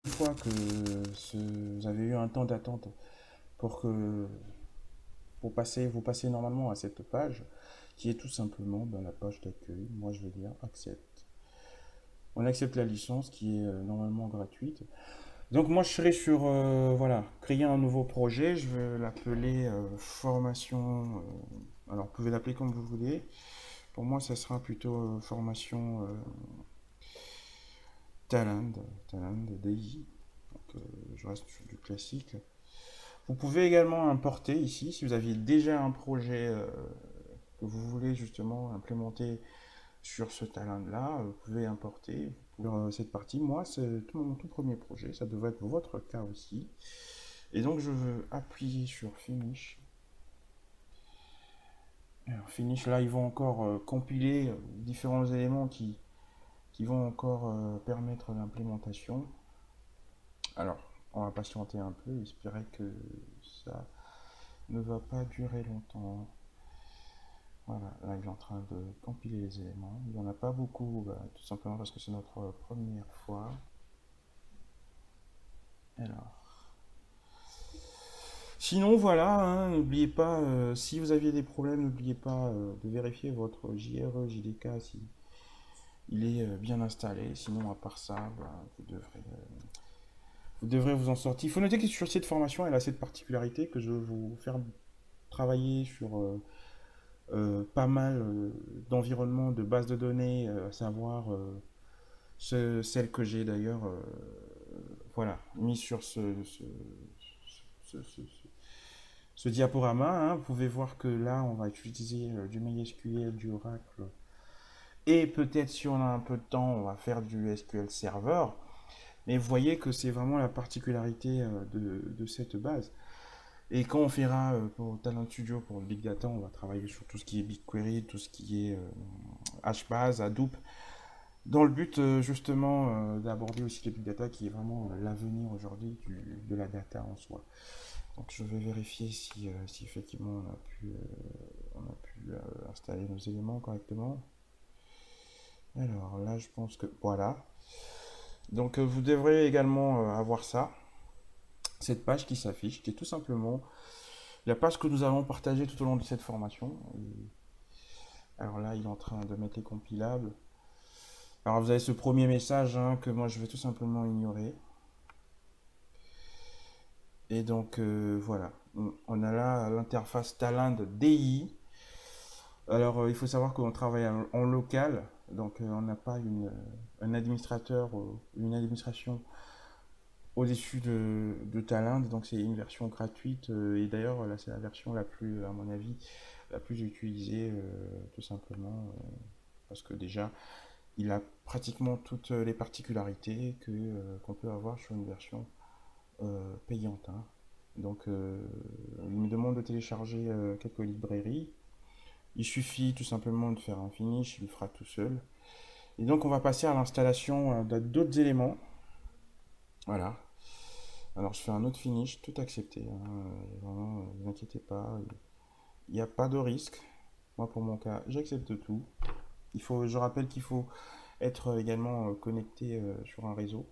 Une fois que vous avez eu un temps d'attente pour que vous passez normalement à cette page, qui est tout simplement la page d'accueil. Moi, je vais dire accepte. On accepte la licence qui est normalement gratuite. Donc moi, je serai sur voilà, créer un nouveau projet. Je vais l'appeler formation. Alors, vous pouvez l'appeler comme vous voulez. Pour moi, ça sera plutôt formation Talend, Talend DI. Donc, je reste sur du classique. Vous pouvez également importer ici, si vous aviez déjà un projet que vous voulez justement implémenter sur ce talent-là, vous pouvez importer pour cette partie. Moi, c'est mon tout premier projet, ça devrait être votre cas aussi. Et donc, je veux appuyer sur Finish. Alors, Finish, là, ils vont encore compiler différents éléments qui vont encore permettre l'implémentation. Alors, on va patienter un peu, espérer que ça ne va pas durer longtemps. Voilà, là il est en train de compiler les éléments. Il n'y en a pas beaucoup, tout simplement parce que c'est notre première fois. Alors. Sinon, voilà, hein, n'oubliez pas, si vous aviez des problèmes, n'oubliez pas de vérifier votre JRE, JDK si il est bien installé. Sinon, à part ça, vous devrez vous en sortir. Il faut noter que sur cette formation, elle a cette particularité que je vais vous faire travailler sur pas mal d'environnements, de bases de données, à savoir celle que j'ai d'ailleurs voilà, mis sur ce, ce- ce- ce diaporama. Hein. Vous pouvez voir que là, on va utiliser du MySQL, du Oracle. Et peut-être si on a un peu de temps, on va faire du SQL Server. Mais vous voyez que c'est vraiment la particularité de cette base. Et quand on fera pour Talent Studio, pour le Big Data, on va travailler sur tout ce qui est BigQuery, tout ce qui est HBase, Hadoop, dans le but justement d'aborder aussi les big data qui est vraiment l'avenir aujourd'hui de la data en soi. Donc je vais vérifier si effectivement on a pu installer nos éléments correctement. Alors là je pense que voilà. Donc vous devrez également avoir ça, cette page qui s'affiche, qui est tout simplement la page que nous allons partager tout au long de cette formation. Alors là il est en train de mettre les compilables. Alors vous avez ce premier message hein, que moi je vais tout simplement ignorer. Et donc voilà, on a là l'interface Talend DI. Alors il faut savoir qu'on travaille en local, donc on n'a pas un administrateur, une administration au-dessus de Talend, donc c'est une version gratuite et d'ailleurs là c'est la version la plus, à mon avis, la plus utilisée tout simplement parce que déjà il a pratiquement toutes les particularités qu'on peut avoir sur une version payante. Hein. Donc, il me demande de télécharger quelques librairies. Il suffit tout simplement de faire un finish, il le fera tout seul. Et donc, on va passer à l'installation d'autres éléments. Voilà. Alors, je fais un autre finish, tout accepté. Hein. Vraiment, ne vous inquiétez pas, il n'y a pas de risque. Moi, pour mon cas, j'accepte tout. Je rappelle qu'il faut être également connecté sur un réseau.